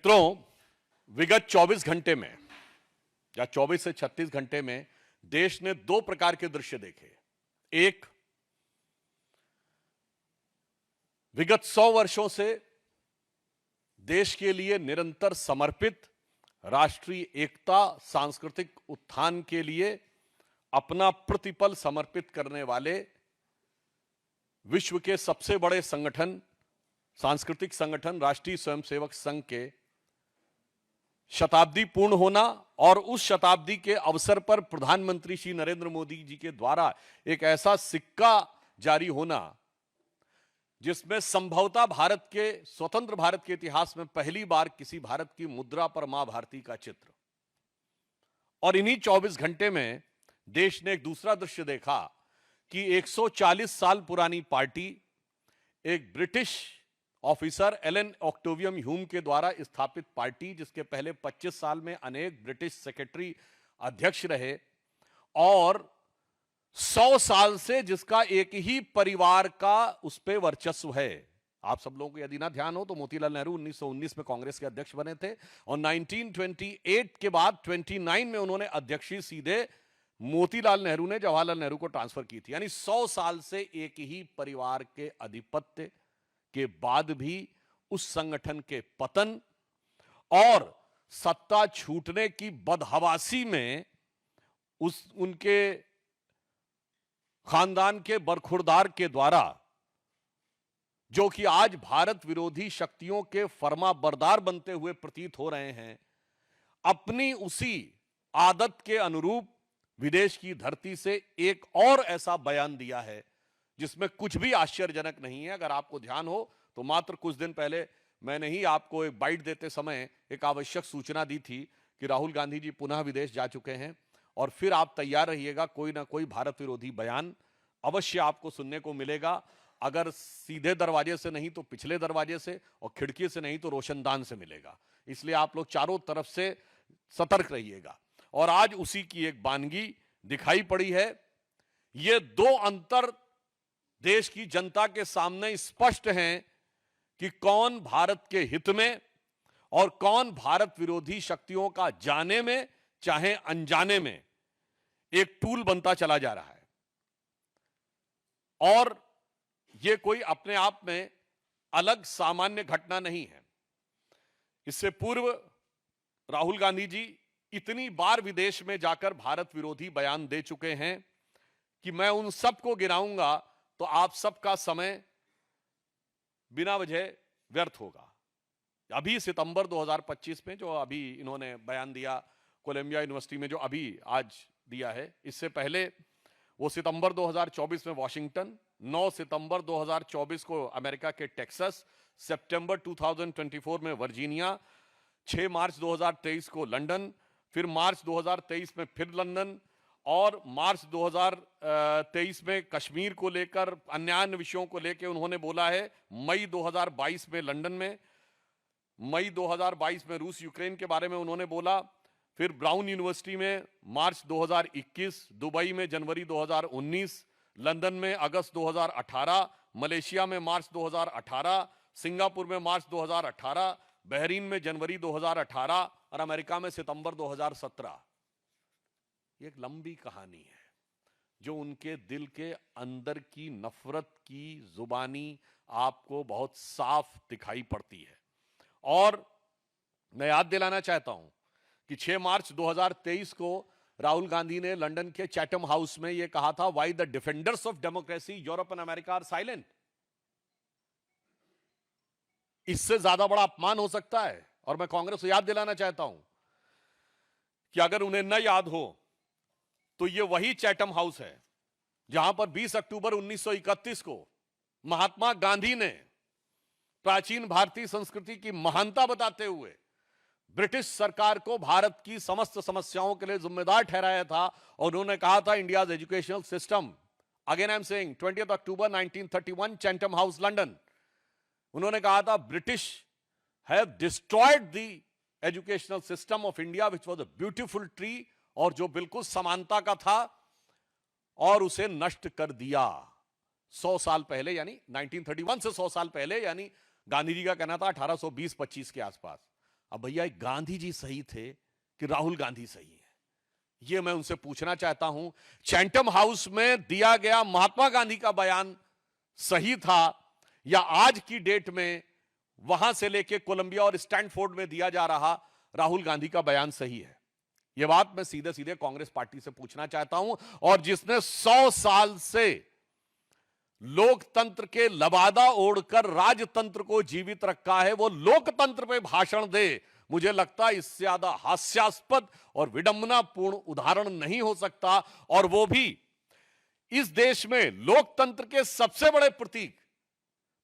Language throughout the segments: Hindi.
मित्रों, विगत 24 घंटे में या 24 से 36 घंटे में देश ने दो प्रकार के दृश्य देखे। एक, विगत 100 वर्षों से देश के लिए निरंतर समर्पित, राष्ट्रीय एकता, सांस्कृतिक उत्थान के लिए अपना प्रतिपल समर्पित करने वाले विश्व के सबसे बड़े संगठन, सांस्कृतिक संगठन राष्ट्रीय स्वयंसेवक संघ के शताब्दी पूर्ण होना और उस शताब्दी के अवसर पर प्रधानमंत्री श्री नरेंद्र मोदी जी के द्वारा एक ऐसा सिक्का जारी होना जिसमें संभवतः भारत के स्वतंत्र भारत के इतिहास में पहली बार किसी भारत की मुद्रा पर मां भारती का चित्र। और इन्हीं 24 घंटे में देश ने एक दूसरा दृश्य देखा कि 140 साल पुरानी पार्टी, एक ब्रिटिश ऑफिसर एलन ऑक्टेवियम ह्यूम के द्वारा स्थापित पार्टी, जिसके पहले 25 साल में अनेक ब्रिटिश सेक्रेटरी अध्यक्ष रहे और 100 साल से जिसका एक ही परिवार का उस पर वर्चस्व है। आप सब लोगों को यदि ना ध्यान हो तो मोतीलाल नेहरू 1919 में कांग्रेस के अध्यक्ष बने थे और 1928 के बाद 29 में उन्होंने अध्यक्षी सीधे मोतीलाल नेहरू ने जवाहरलाल नेहरू को ट्रांसफर की थी। यानी 100 साल से एक ही परिवार के आधिपत्य के बाद भी उस संगठन के पतन और सत्ता छूटने की बदहवासी में उनके खानदान के बरखुरदार के द्वारा, जो कि आज भारत विरोधी शक्तियों के फर्माबरदार बनते हुए प्रतीत हो रहे हैं, अपनी उसी आदत के अनुरूप विदेश की धरती से एक और ऐसा बयान दिया है जिसमें कुछ भी आश्चर्यजनक नहीं है। अगर आपको ध्यान हो तो मात्र कुछ दिन पहले मैंने ही आपको एक बाइट देते समय एक आवश्यक सूचना दी थी कि राहुल गांधी जी पुनः विदेश जा चुके हैं और फिर आप तैयार रहिएगा, कोई ना कोई भारत विरोधी बयान अवश्य आपको सुनने को मिलेगा। अगर सीधे दरवाजे से नहीं तो पिछले दरवाजे से और खिड़की से नहीं तो रोशनदान से मिलेगा। इसलिए आप लोग चारों तरफ से सतर्क रहिएगा। और आज उसी की एक बानगी दिखाई पड़ी है। ये दो अंतर देश की जनता के सामने स्पष्ट हैं कि कौन भारत के हित में और कौन भारत विरोधी शक्तियों का जाने में चाहे अनजाने में एक टूल बनता चला जा रहा है। और यह कोई अपने आप में अलग सामान्य घटना नहीं है। इससे पूर्व राहुल गांधी जी इतनी बार विदेश में जाकर भारत विरोधी बयान दे चुके हैं कि मैं उन सबको गिनाऊंगा तो आप सबका समय बिना वजह व्यर्थ होगा। अभी सितंबर 2025 में जो अभी इन्होंने बयान दिया कोलंबिया यूनिवर्सिटी में, जो अभी आज दिया है, इससे पहले वो सितंबर 2024 में वॉशिंगटन, 9 सितंबर 2024 को अमेरिका के टेक्सास, सितंबर 2024 में वर्जीनिया, 6 मार्च 2023 को लंदन, फिर मार्च 2023 में फिर लंदन और मार्च 2023 में कश्मीर को लेकर अन्य विषयों को लेकर उन्होंने बोला है। मई 2022 में लंदन में, मई 2022 में रूस यूक्रेन के बारे में उन्होंने बोला, फिर ब्राउन यूनिवर्सिटी में मार्च 2021, दुबई में जनवरी 2019, लंदन में अगस्त 2018, मलेशिया में मार्च 2018, सिंगापुर में मार्च 2018, बहरीन में जनवरी 2018 और अमेरिका में सितंबर 2017। एक लंबी कहानी है जो उनके दिल के अंदर की नफरत की जुबानी आपको बहुत साफ दिखाई पड़ती है। और मैं याद दिलाना चाहता हूं कि 6 मार्च 2023 को राहुल गांधी ने लंदन के चैटम हाउस में यह कहा था, why the defenders of democracy Europe and America are silent. इससे ज्यादा बड़ा अपमान हो सकता है। और मैं कांग्रेस को याद दिलाना चाहता हूं कि अगर उन्हें न याद हो तो यह वही चैटम हाउस है जहां पर 20 अक्टूबर 1931 को महात्मा गांधी ने प्राचीन भारतीय संस्कृति की महानता बताते हुए ब्रिटिश सरकार को भारत की समस्त समस्याओं के लिए जिम्मेदार ठहराया था। और उन्होंने कहा था, India's educational system, again I am saying 20 October 1931, Chatham house London, उन्होंने कहा था, British have destroyed the educational system of India which was a beautiful tree, और जो बिल्कुल समानता का था, और उसे नष्ट कर दिया। 100 साल पहले, यानी 1931 से 100 साल पहले, यानी गांधी जी का कहना था 1820-25 के आसपास। अब भैया गांधी जी सही थे कि राहुल गांधी सही है, यह मैं उनसे पूछना चाहता हूं। चैंटम हाउस में दिया गया महात्मा गांधी का बयान सही था या आज की डेट में वहां से लेके कोलंबिया और स्टैनफोर्ड में दिया जा रहा राहुल गांधी का बयान सही है? यह बात मैं सीधे सीधे कांग्रेस पार्टी से पूछना चाहता हूं। और जिसने 100 साल से लोकतंत्र के लबादा ओढ़कर राजतंत्र को जीवित रखा है, वो लोकतंत्र पे भाषण दे, मुझे लगता है इससे ज्यादा हास्यास्पद और विडंबनापूर्ण उदाहरण नहीं हो सकता। और वो भी इस देश में लोकतंत्र के सबसे बड़े प्रतीक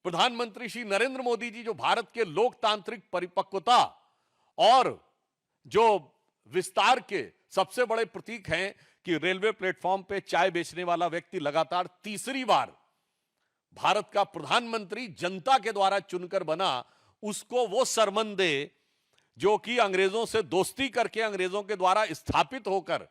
प्रधानमंत्री श्री नरेंद्र मोदी जी, जो भारत के लोकतांत्रिक परिपक्वता और जो विस्तार के सबसे बड़े प्रतीक हैं कि रेलवे प्लेटफॉर्म पे चाय बेचने वाला व्यक्ति लगातार तीसरी बार भारत का प्रधानमंत्री जनता के द्वारा चुनकर बना, उसको वो सरमन दे जो कि अंग्रेजों से दोस्ती करके अंग्रेजों के द्वारा स्थापित होकर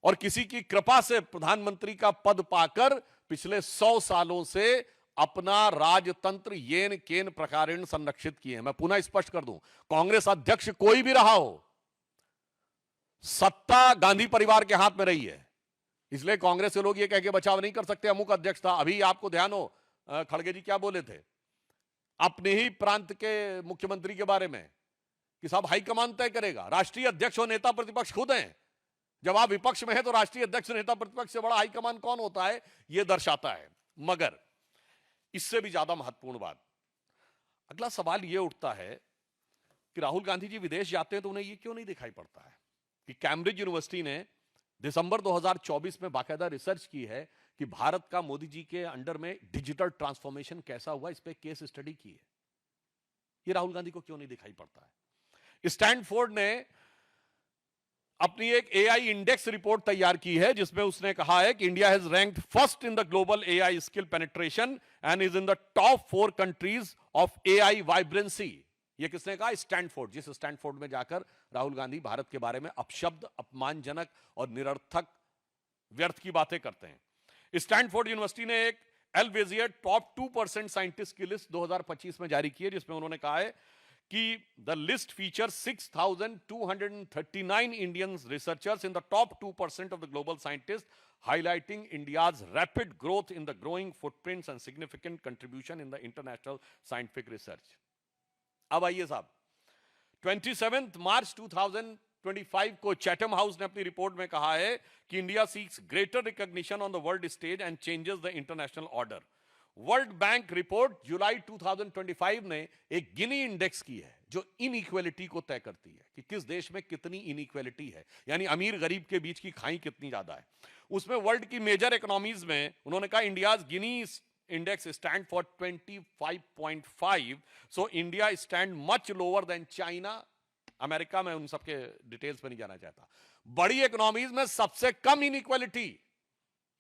और किसी की कृपा से प्रधानमंत्री का पद पाकर पिछले 100 सालों से अपना राजतंत्र येन केन प्रकारेण संरक्षित किए हैं। मैं पुनः स्पष्ट कर दूं, कांग्रेस अध्यक्ष कोई भी रहा हो, सत्ता गांधी परिवार के हाथ में रही है, इसलिए कांग्रेस के लोग ये कह के बचाव नहीं कर सकते अमुक अध्यक्ष था। अभी आपको ध्यान हो खड़गे जी क्या बोले थे अपने ही प्रांत के मुख्यमंत्री के बारे में कि साहब हाईकमान तय करेगा, राष्ट्रीय अध्यक्ष और नेता प्रतिपक्ष खुद हैं। जब आप विपक्ष में है तो राष्ट्रीय अध्यक्ष नेता प्रतिपक्ष से बड़ा हाईकमान कौन होता है, यह दर्शाता है। मगर इससे भी ज्यादा महत्वपूर्ण बात, अगला सवाल यह उठता है कि राहुल गांधी जी विदेश जाते हैं तो उन्हें यह क्यों नहीं दिखाई पड़ता है कि कैम्ब्रिज यूनिवर्सिटी ने दिसंबर 2024 में बाकायदा रिसर्च की है कि भारत का मोदी जी के अंडर में डिजिटल ट्रांसफॉर्मेशन कैसा हुआ, इस पे केस स्टडी की है। ये राहुल गांधी को क्यों नहीं दिखाई पड़ता है? स्टैनफोर्ड ने अपनी एक एआई इंडेक्स रिपोर्ट तैयार की है जिसमें उसने कहा है कि India has ranked first in the global AI skill penetration and is in the top 4 countries of AI vibrancy. ये किसने कहा? स्टैनफोर्ड। जिस स्टैनफोर्ड में जाकर राहुल गांधी भारत के बारे में अपशब्द, अपमानजनक और निरर्थक व्यर्थ की बातें करते हैं। स्टैनफोर्ड यूनिवर्सिटी ने एक एल्वेजियर टॉप 2% साइंटिस्ट की लिस्ट 2025 में जारी की है जिसमें उन्होंने कहा है कि the list feature 6,239 Indian researchers in the top 2% of the global scientist, highlighting India's rapid growth in the growing footprints and significant contribution in the international scientific research. अब आइए साहब, 27 मार्च 2025 को चैटम हाउस ने अपनी रिपोर्ट में कहा है कि India seeks greater recognition on the world stage and changes the international order. World bank report जुलाई 2025 ने एक गिनी इंडेक्स की है जो इनइक्वालिटी को तय करती है कि किस देश में कितनी इनइक्वालिटी है, यानी अमीर गरीब के बीच की खाई कितनी ज्यादा है। उसमें वर्ल्ड की मेजर इकोनॉमीज में उन्होंने कहा India's Gini index stand for 25.5, so India stand much lower than China, America में, उन सबके डिटेल्स पर नहीं जाना चाहता। बड़ी इकोनॉमीज में सबसे कम इनइक्वालिटी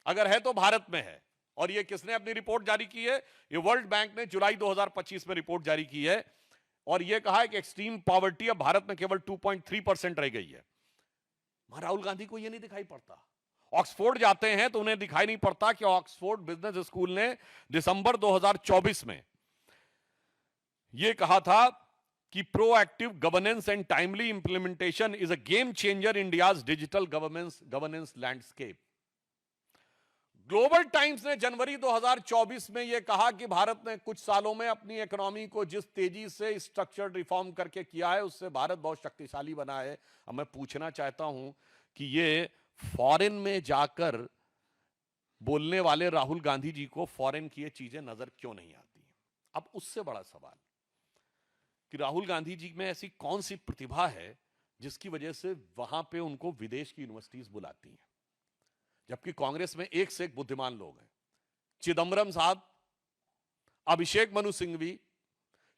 अगर है तो भारत में है। और ये किसने अपनी रिपोर्ट जारी की है? ये वर्ल्ड बैंक ने जुलाई 2025 में रिपोर्ट जारी की है और ये कहा है कि एक्सट्रीम पॉवर्टी अब भारत में केवल 2.3% रह गई है। राहुल गांधी को ये नहीं दिखाई पड़ता। ऑक्सफोर्ड जाते हैं तो उन्हें दिखाई नहीं पड़ता कि ऑक्सफोर्ड बिजनेस स्कूल ने दिसंबर 2024 में यह कहा था कि proactive governance and timely implementation is a game changer India's digital governance landscape. Global times ने जनवरी 2024 में यह कहा कि भारत ने कुछ सालों में अपनी इकोनॉमी को जिस तेजी से स्ट्रक्चरल रिफॉर्म करके किया है उससे भारत बहुत शक्तिशाली बना है। अब मैं पूछना चाहता हूं कि यह फॉरेन में जाकर बोलने वाले राहुल गांधी जी को फॉरेन की ये चीजें नजर क्यों नहीं आती? अब उससे बड़ा सवाल कि राहुल गांधी जी में ऐसी कौन सी प्रतिभा है जिसकी वजह से वहां पे उनको विदेश की यूनिवर्सिटीज बुलाती हैं, जबकि कांग्रेस में एक से एक बुद्धिमान लोग हैं। चिदंबरम साहब, अभिषेक मनु सिंघवी,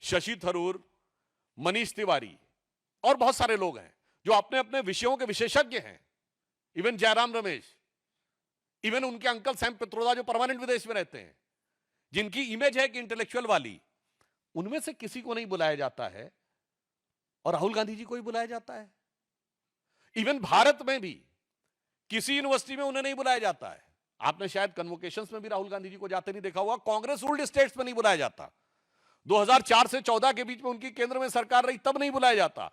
शशि थरूर, मनीष तिवारी और बहुत सारे लोग हैं जो अपने अपने विषयों के विशेषज्ञ हैं। इवन जयराम रमेश, इवन उनके अंकल सैम पित्रोदा जो परमानेंट विदेश में रहते हैं, जिनकी इमेज है कि इंटेलेक्चुअल वाली, उनमें से किसी को नहीं बुलाया जाता है और राहुल गांधी जी को ही बुलाया जाता है। इवन भारत में भी किसी यूनिवर्सिटी में उन्हें नहीं बुलाया जाता है। आपने शायद कन्वोकेशंस में भी राहुल गांधी जी को जाते नहीं देखा हुआ। कांग्रेस रूल्ड स्टेट्स में नहीं बुलाया जाता। 2004 से 14 के बीच में उनकी केंद्र में सरकार रही, तब नहीं बुलाया जाता।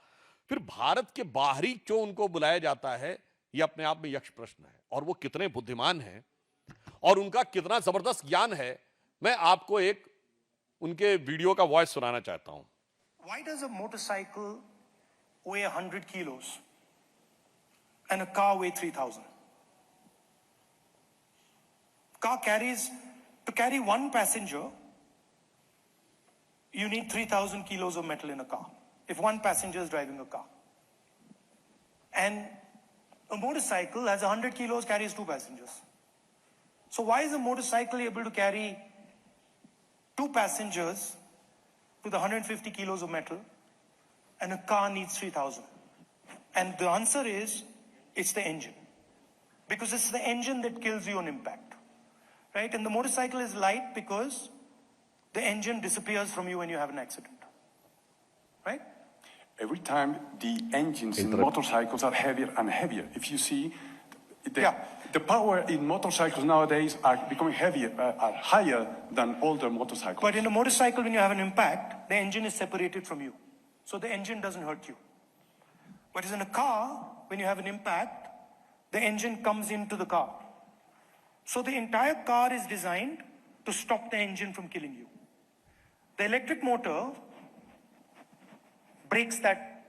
फिर भारत के बाहरी क्यों उनको बुलाया जाता है, यह अपने आप में यक्ष प्रश्न है। और वो कितने बुद्धिमान हैं और उनका कितना जबरदस्त ज्ञान है, मैं आपको एक उनके वीडियो का वॉइस सुनाना चाहता हूं। Why does a motorcycle weigh 100 kilos and a car weigh 3,000? Car carries, to carry one passenger, you need 3,000 kilos of metal in a car, if one passenger is driving a car. And a motorcycle has 100 kilos, carries two passengers. So why is a motorcycle able to carry two passengers with 150 kilos of metal and a car needs 3,000? And the answer is, it's the engine. Because it's the engine that kills you on impact, right? And the motorcycle is light because the engine disappears from you when you have an accident, right? Every time the engines in motorcycles are heavier and heavier. If you see, the power in motorcycles nowadays are becoming heavier, are higher than older motorcycles. But in a motorcycle, when you have an impact, the engine is separated from you. So the engine doesn't hurt you. Whereas in a car, when you have an impact, the engine comes into the car. So the entire car is designed to stop the engine from killing you. The electric motor breaks that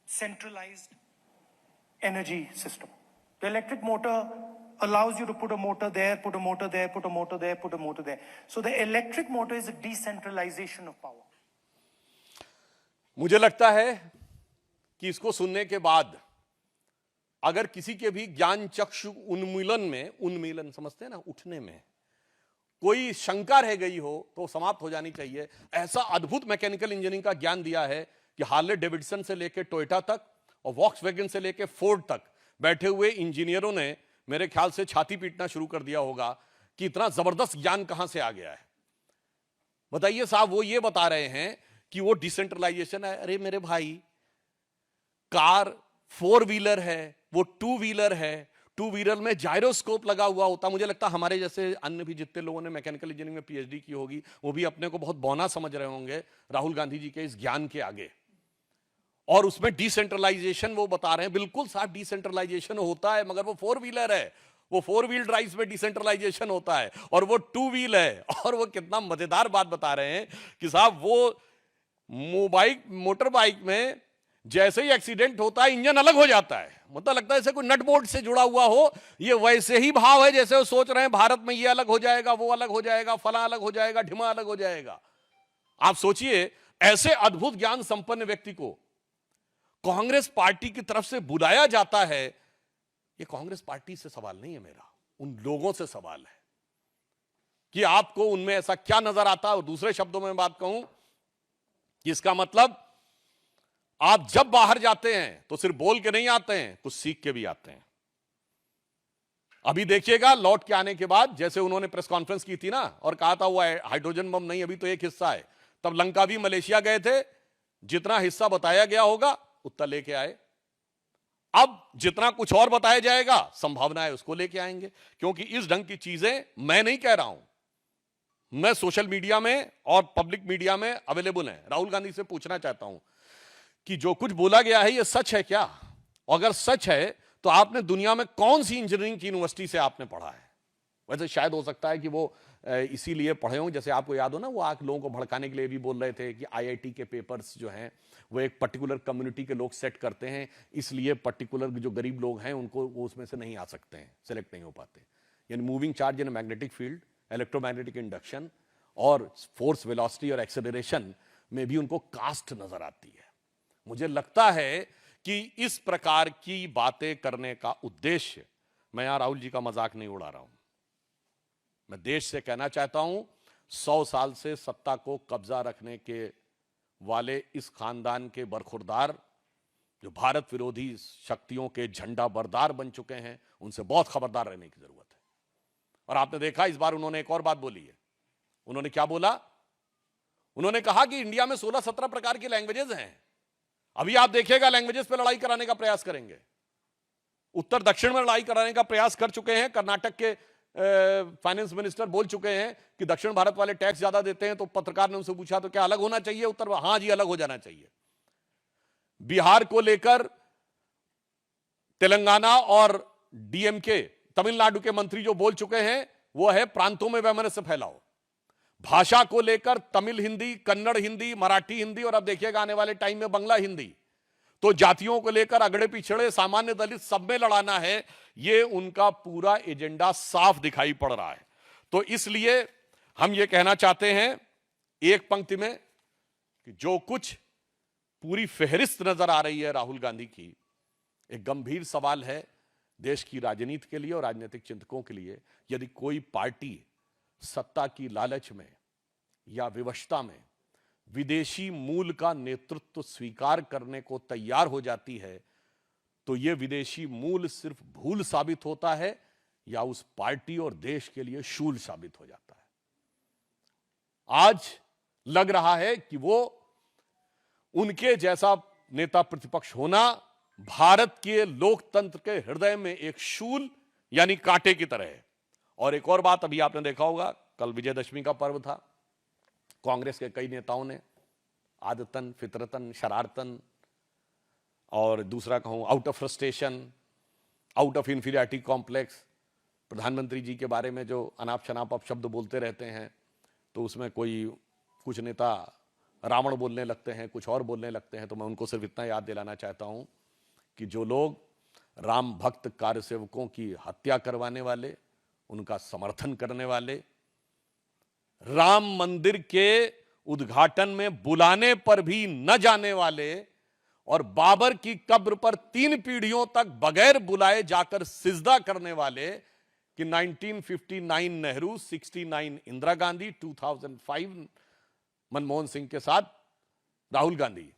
centralized energy system. The electric motor allows you to put a motor there, put a motor there, put a motor there, put a motor there. So the electric motor is a decentralization of power. मुझे लगता है कि इसको सुनने के बाद अगर किसी के भी ज्ञान चक्षु उन्मीलन समझते हैं ना, उठने में कोई शंका रह गई हो तो समाप्त हो जानी चाहिए। ऐसा अद्भुत मैकेनिकल इंजीनियरिंग का ज्ञान दिया है कि हार्ले डेविडसन से लेकर टोयोटा तक और वॉक्सवैगन से लेकर फोर्ड तक बैठे हुए इंजीनियरों ने मेरे ख्याल से छाती पीटना शुरू कर दिया होगा कि इतना जबरदस्त ज्ञान कहां से आ गया है। बताइए साहब, वो ये बता रहे हैं कि वो डिसेंट्रलाइजेशन है। अरे मेरे भाई, कार 4 व्हीलर है, वो 2 व्हीलर है। 2 व्हीलर में जायरोस्कोप लगा हुआ होता। मुझे लगता है हमारे जैसे अन्य भी जितने लोगों ने मैकेनिकल इंजीनियरिंग में पीएचडी की होगी, वो भी अपने को बहुत बौना समझ रहे होंगे राहुल गांधी जी के इस ज्ञान के आगे। और उसमें डिसेंट्रलाइजेशन वो बता रहे हैं। बिल्कुल साहब, डिसेंट्रलाइजेशन होता है, मगर वो 4 व्हीलर है, वो 4 व्हील ड्राइव में डिसेंट्रलाइजेशन होता है, और वो 2 व्हील है। और वो कितना मजेदार बात बता रहे हैं कि साहब वो मोटर बाइक में जैसे ही एक्सीडेंट होता है इंजन अलग हो जाता है। मतलब लगता है जैसे कोई नट बोल्ट से जुड़ा हुआ हो। ये वैसे ही भाव है जैसे वो सोच रहे हैं भारत में ये अलग हो जाएगा, वो अलग हो जाएगा, फला अलग हो जाएगा, ढिमा अलग हो जाएगा। आप सोचिए, ऐसे अद्भुत ज्ञान संपन्न व्यक्ति को कांग्रेस पार्टी की तरफ से बुलाया जाता है। ये कांग्रेस पार्टी से सवाल नहीं है मेरा, उन लोगों से सवाल है कि आपको उनमें ऐसा क्या नजर आता है। और दूसरे शब्दों में बात कहूं कि इसका मतलब आप जब बाहर जाते हैं तो सिर्फ बोल के नहीं आते हैं, कुछ सीख के भी आते हैं। अभी देखिएगा, लौट के आने के बाद जैसे उन्होंने प्रेस कॉन्फ्रेंस की थी ना और कहा था वो हाइड्रोजन बम नहीं, अभी तो एक हिस्सा है। तब लंका भी मलेशिया गए थे, जितना हिस्सा बताया गया होगा उतना लेके आए। अब जितना कुछ और बताया जाएगा, संभावना है उसको लेके आएंगे, क्योंकि इस ढंग की चीजें मैं नहीं कह रहा हूं, मैं सोशल मीडिया में और पब्लिक मीडिया में अवेलेबल है। राहुल गांधी से पूछना चाहता हूं कि जो कुछ बोला गया है ये सच है क्या? अगर सच है तो आपने दुनिया में कौन सी इंजीनियरिंग की यूनिवर्सिटी से आपने पढ़ा है? वैसे शायद हो सकता है कि वो इसीलिए पढ़े हों, जैसे आपको याद हो ना, वो आप लोगों को भड़काने के लिए भी बोल रहे थे कि आईआईटी के पेपर्स जो हैं वो एक पर्टिकुलर कम्युनिटी के लोग सेट करते हैं, इसलिए पर्टिकुलर जो गरीब लोग हैं उनको वो उसमें से नहीं आ सकते हैं, सेलेक्ट नहीं हो पाते। यानी moving charge in magnetic field, electromagnetic induction और फोर्स वेलोसिटी और एक्सेलरेशन में भी उनको कास्ट नजर आती है। मुझे लगता है कि इस प्रकार की बातें करने का उद्देश्य, मैं यहां राहुल जी का मजाक नहीं उड़ा रहा हूं, मैं देश से कहना चाहता हूं 100 साल से सत्ता को कब्जा रखने के वाले इस खानदान के बरखुरदार जो भारत विरोधी शक्तियों के झंडा बरदार बन चुके हैं, उनसे बहुत खबरदार रहने की जरूरत है। और आपने देखा इस बार उन्होंने एक और बात बोली है। उन्होंने क्या बोला? उन्होंने कहा कि इंडिया में 16-17 प्रकार की लैंग्वेजेस हैं। अभी आप देखिएगा लैंग्वेजेस पे लड़ाई कराने का प्रयास करेंगे। उत्तर दक्षिण में लड़ाई कराने का प्रयास कर चुके हैं। कर्नाटक के फाइनेंस मिनिस्टर बोल चुके हैं कि दक्षिण भारत वाले टैक्स ज्यादा देते हैं। तो पत्रकार ने उनसे पूछा तो क्या अलग होना चाहिए? उत्तर हां जी, अलग हो जाना चाहिए। बिहार को लेकर तेलंगाना और डीएमके तमिलनाडु के मंत्री जो बोल चुके हैं वो है प्रांतों में वैमनस्य फैलाओ। भाषा को लेकर तमिल हिंदी, कन्नड़ हिंदी, मराठी हिंदी और अब देखिएगा आने वाले टाइम में बंगला हिंदी। तो जातियों को लेकर अगड़े पिछड़े, सामान्य दलित सब में लड़ाना है, ये उनका पूरा एजेंडा साफ दिखाई पड़ रहा है। तो इसलिए हम ये कहना चाहते हैं एक पंक्ति में कि जो कुछ पूरी फेहरिस्त नजर आ रही है राहुल गांधी की, एक गंभीर सवाल है देश की राजनीति के लिए और राजनीतिक चिंतकों के लिए। यदि कोई पार्टी सत्ता की लालच में या विवशता में विदेशी मूल का नेतृत्व स्वीकार करने को तैयार हो जाती है, तो यह विदेशी मूल सिर्फ भूल साबित होता है या उस पार्टी और देश के लिए शूल साबित हो जाता है। आज लग रहा है कि वो उनके जैसा नेता प्रतिपक्ष होना भारत के लोकतंत्र के हृदय में एक शूल यानी कांटे की तरह है। और एक और बात, अभी आपने देखा होगा कल विजयदशमी का पर्व था, कांग्रेस के कई नेताओं ने आदतन, फितरतन, शरारतन और दूसरा कहूं out of frustration, out of inferiority complex प्रधानमंत्री जी के बारे में जो अनाप शनाप अपशब्द बोलते रहते हैं, तो उसमें कुछ नेता रावण बोलने लगते हैं, कुछ और बोलने लगते हैं। तो मैं उनको सिर्फ इतना याद दिलाना चाहता हूं कि जो लोग राम भक्त कार्यसेवकों की हत्या करवाने वाले, उनका समर्थन करने वाले, राम मंदिर के उद्घाटन में बुलाने पर भी न जाने वाले और बाबर की कब्र पर 3 पीढ़ियों तक बगैर बुलाए जाकर सिजदा करने वाले कि 1959 नेहरू, 69 इंदिरा गांधी, 2005 मनमोहन सिंह के साथ राहुल गांधी,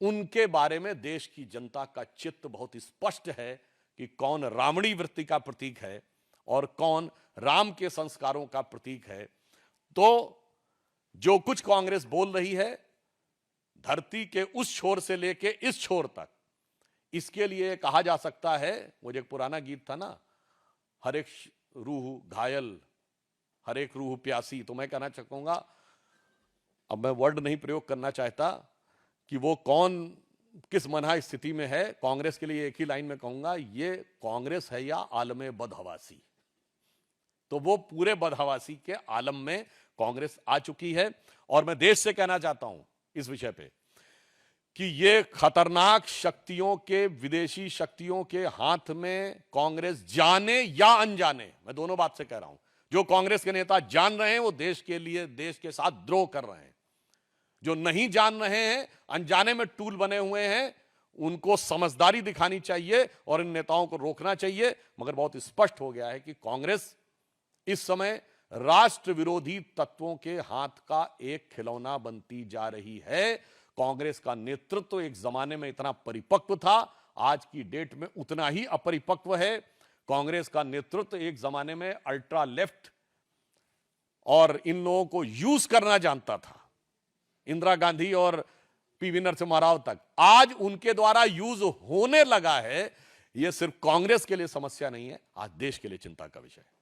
उनके बारे में देश की जनता का चित्त बहुत स्पष्ट है कि कौन रावणी वृत्ति का प्रतीक है और कौन राम के संस्कारों का प्रतीक है। तो जो कुछ कांग्रेस बोल रही है धरती के उस छोर से लेके इस छोर तक, इसके लिए कहा जा सकता है, मुझे एक पुराना गीत था ना, हर एक रूह घायल हर एक रूह प्यासी। तो मैं कहना चाहूंगा, अब मैं वर्ड नहीं प्रयोग करना चाहता कि वो कौन किस मना स्थिति में है। कांग्रेस के लिए एक ही लाइन में कहूंगा, ये कांग्रेस है या आलमे बदहवासी। तो वो पूरे बदहवासी के आलम में कांग्रेस आ चुकी है। और मैं देश से कहना चाहता हूं इस विषय पे कि ये खतरनाक शक्तियों के, विदेशी शक्तियों के हाथ में कांग्रेस जाने या अनजाने, मैं दोनों बात से कह रहा हूं, जो कांग्रेस के नेता जान रहे हैं वो देश के लिए, देश के साथ द्रोह कर रहे हैं। जो नहीं जान रहे हैं, अनजाने में टूल बने हुए हैं, उनको समझदारी दिखानी चाहिए और इन नेताओं को रोकना चाहिए। मगर बहुत स्पष्ट हो गया है कि कांग्रेस इस समय राष्ट्र विरोधी तत्वों के हाथ का एक खिलौना बनती जा रही है। कांग्रेस का नेतृत्व एक जमाने में इतना परिपक्व था, आज की डेट में उतना ही अपरिपक्व है। कांग्रेस का नेतृत्व एक जमाने में अल्ट्रा लेफ्ट और इन लोगों को यूज करना जानता था, इंदिरा गांधी और पीवी नरसिम्हा राव तक। आज उनके द्वारा यूज होने लगा है। यह सिर्फ कांग्रेस के लिए समस्या नहीं है, आज देश के लिए चिंता का विषय है।